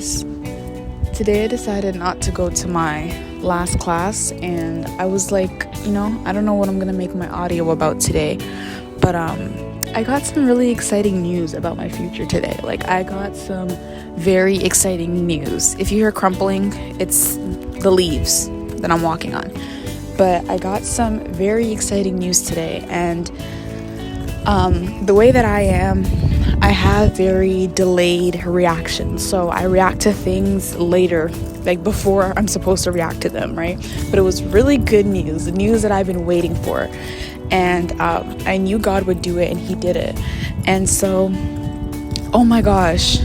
guys. Today I decided not to go to my last class, and I was like, I don't know what I'm gonna make my audio about today, but I got some really exciting news about my future today. Like, I got some very exciting news. If you hear crumpling, it's the leaves that I'm walking on. But I got some very exciting news today, and the way that I am, I have very delayed reactions. So I react to things later, like before I'm supposed to react to them, right? But it was really good news, the news that I've been waiting for. And I knew God would do it, and He did it. And so, oh my gosh,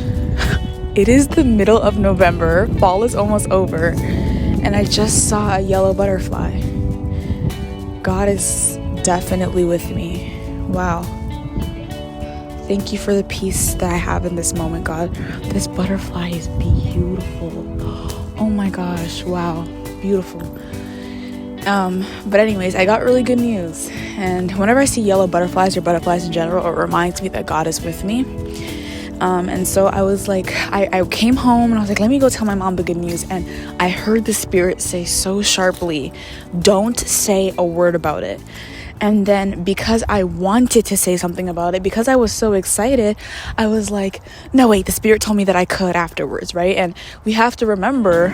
it is the middle of November. Fall is almost over, and I just saw a yellow butterfly. God is definitely with me. Wow. Thank you for the peace that I have in this moment, God. This butterfly is beautiful. Oh my gosh, wow, beautiful. But anyways, I got really good news. And whenever I see yellow butterflies or butterflies in general, it reminds me that God is with me. And so I was like, I came home and I was like, let me go tell my mom the good news. And I heard the Spirit say so sharply, don't say a word about it. And then because I wanted to say something about it, because I was so excited, I was like, no, wait, the Spirit told me that I could afterwards, right? And we have to remember,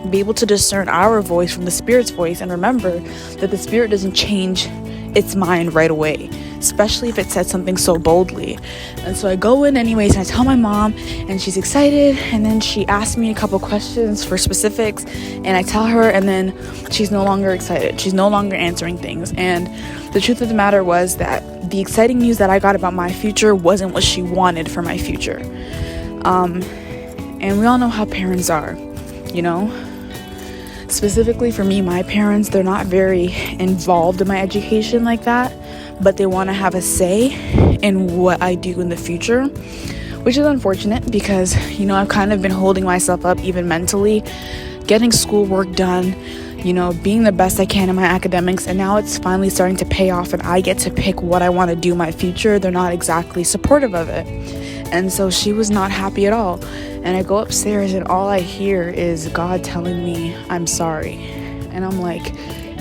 be able to discern our voice from the Spirit's voice, and remember that the Spirit doesn't change its mind right away, especially if it said something so boldly. And so I go in anyways, and I tell my mom, and she's excited, and then she asks me a couple questions for specifics, and I tell her, and then she's no longer excited. She's no longer answering things. And the truth of the matter was that the exciting news that I got about my future wasn't what she wanted for my future. And we all know how parents are, Specifically for me, my parents, they're not very involved in my education like that, but they want to have a say in what I do in the future, which is unfortunate because, I've kind of been holding myself up even mentally, getting schoolwork done, being the best I can in my academics, and now it's finally starting to pay off and I get to pick what I want to do in my future. They're not exactly supportive of it. And so she was not happy at all. And I go upstairs and all I hear is God telling me I'm sorry. And I'm like,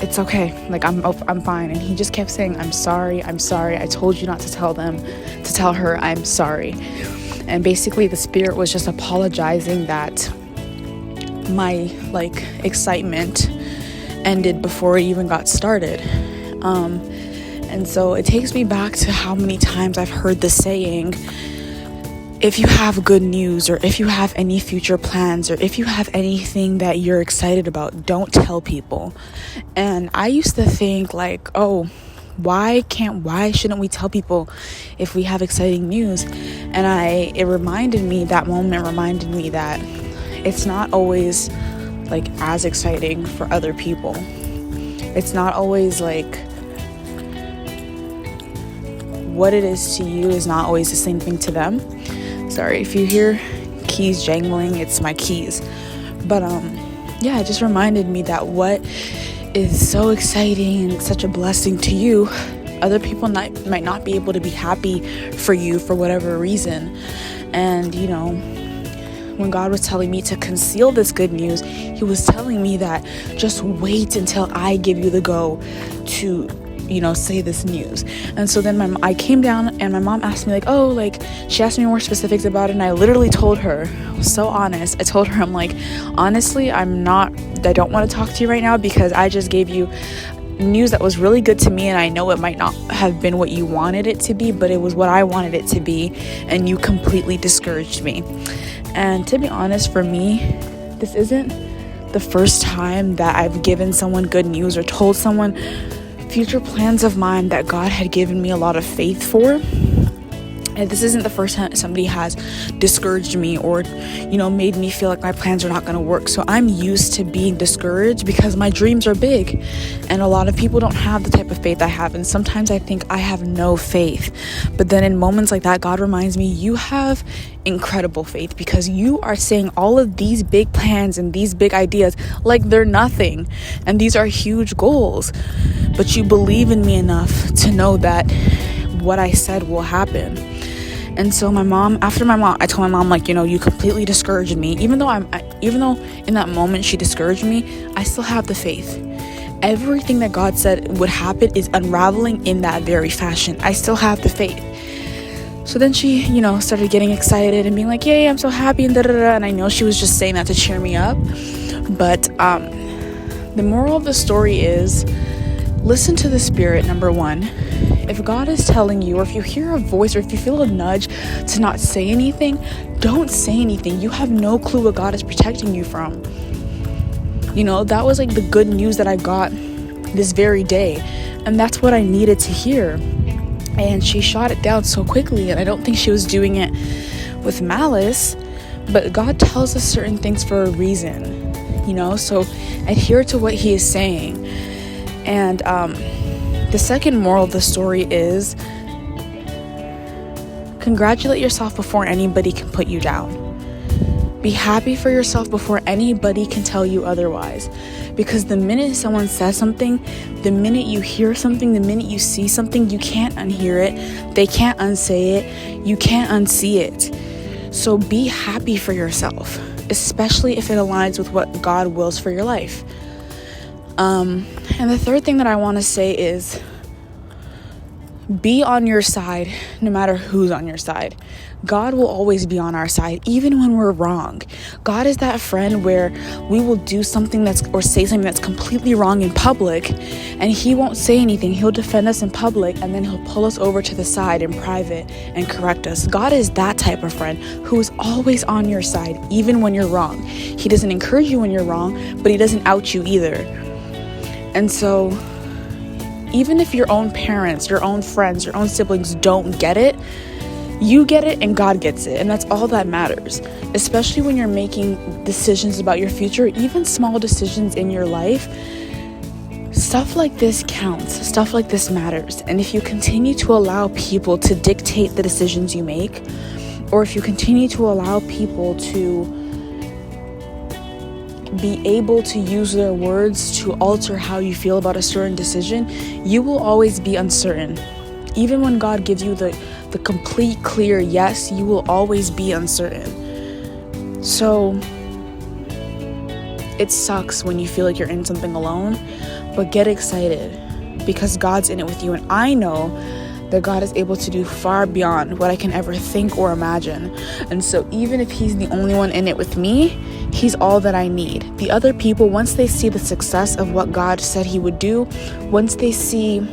it's okay. Like, I'm fine. And He just kept saying, I'm sorry. I told you not to tell her I'm sorry. And basically the Spirit was just apologizing that my excitement ended before it even got started. And so it takes me back to how many times I've heard the saying, if you have good news, or if you have any future plans, or if you have anything that you're excited about, don't tell people. And I used to think why shouldn't we tell people if we have exciting news? And that moment reminded me that it's not always as exciting for other people. It's not always what it is to you is not always the same thing to them. Sorry if you hear keys jangling, it's my keys. But it just reminded me that what is so exciting and such a blessing to you, other people might not be able to be happy for you for whatever reason. And when God was telling me to conceal this good news, He was telling me that just wait until I give you the go to say this news. And so then I came down and my mom asked me she asked me more specifics about it, and I literally told her, so honest, I told her, I'm like, honestly, I don't want to talk to you right now because I just gave you news that was really good to me, and I know it might not have been what you wanted it to be, but it was what I wanted it to be, and you completely discouraged me. And to be honest, for me, this isn't the first time that I've given someone good news or told someone future plans of mine that God had given me a lot of faith for. And this isn't the first time somebody has discouraged me or, made me feel like my plans are not going to work. So I'm used to being discouraged because my dreams are big. And a lot of people don't have the type of faith I have. And sometimes I think I have no faith. But then in moments like that, God reminds me, you have incredible faith because you are saying all of these big plans and these big ideas like they're nothing. And these are huge goals. But you believe in me enough to know that what I said will happen. And so I told my mom, like, you completely discouraged me. Even though in that moment she discouraged me, I still have the faith. Everything that God said would happen is unraveling in that very fashion. I still have the faith. So then she, started getting excited and being like, yay, I'm so happy, and da-da-da. And I know she was just saying that to cheer me up. But the moral of the story is, listen to the Spirit, number one. If God is telling you, or if you hear a voice, or if you feel a nudge to not say anything, don't say anything. You have no clue what God is protecting you from. That was like the good news that I got this very day. And that's what I needed to hear. And she shot it down so quickly. And I don't think she was doing it with malice. But God tells us certain things for a reason. So adhere to what He is saying. And the second moral of the story is, congratulate yourself before anybody can put you down. Be happy for yourself before anybody can tell you otherwise. Because the minute someone says something, the minute you hear something, the minute you see something, you can't unhear it. They can't unsay it. You can't unsee it. So be happy for yourself, especially if it aligns with what God wills for your life. And the third thing that I want to say is, be on your side no matter who's on your side. God will always be on our side, even when we're wrong. God is that friend where we will do something or say something that's completely wrong in public, and He won't say anything. He'll defend us in public, and then He'll pull us over to the side in private and correct us. God is that type of friend who is always on your side, even when you're wrong. He doesn't encourage you when you're wrong, but He doesn't out you either. And so, even if your own parents, your own friends, your own siblings don't get it, you get it and God gets it. And that's all that matters. Especially when you're making decisions about your future, even small decisions in your life. Stuff like this counts. Stuff like this matters. And if you continue to allow people to dictate the decisions you make, or if you continue to allow people to be able to use their words to alter how you feel about a certain decision, you will always be uncertain. Even when God gives you the complete clear yes, you will always be uncertain. So it sucks when you feel like you're in something alone, but get excited because God's in it with you. And I know that God is able to do far beyond what I can ever think or imagine. And so even if He's the only one in it with me, He's all that I need. The other people, once they see the success of what God said He would do, once they see,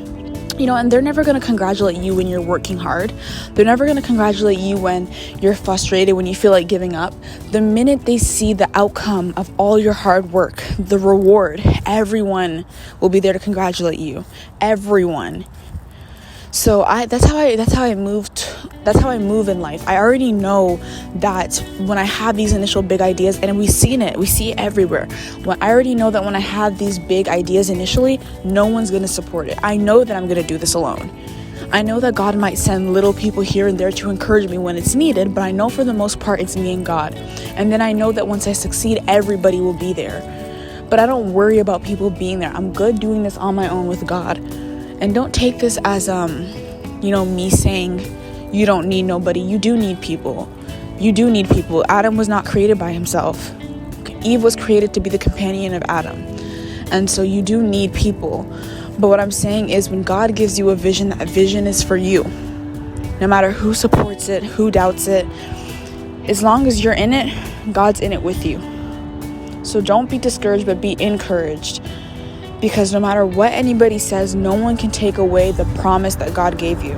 and they're never going to congratulate you when you're working hard. They're never going to congratulate you when you're frustrated, when you feel like giving up. The minute they see the outcome of all your hard work, the reward, everyone will be there to congratulate you. Everyone. So that's how I move in life. I already know that when I have these initial big ideas, and we see it everywhere. I already know that when I have these big ideas initially, no one's going to support it. I know that I'm going to do this alone. I know that God might send little people here and there to encourage me when it's needed, but I know for the most part it's me and God. And then I know that once I succeed, everybody will be there. But I don't worry about people being there. I'm good doing this on my own with God. And don't take this as, me saying you don't need nobody. You do need people. You do need people. Adam was not created by himself. Eve was created to be the companion of Adam. And so you do need people. But what I'm saying is when God gives you a vision, that vision is for you. No matter who supports it, who doubts it, as long as you're in it, God's in it with you. So don't be discouraged, but be encouraged. Because no matter what anybody says, no one can take away the promise that God gave you.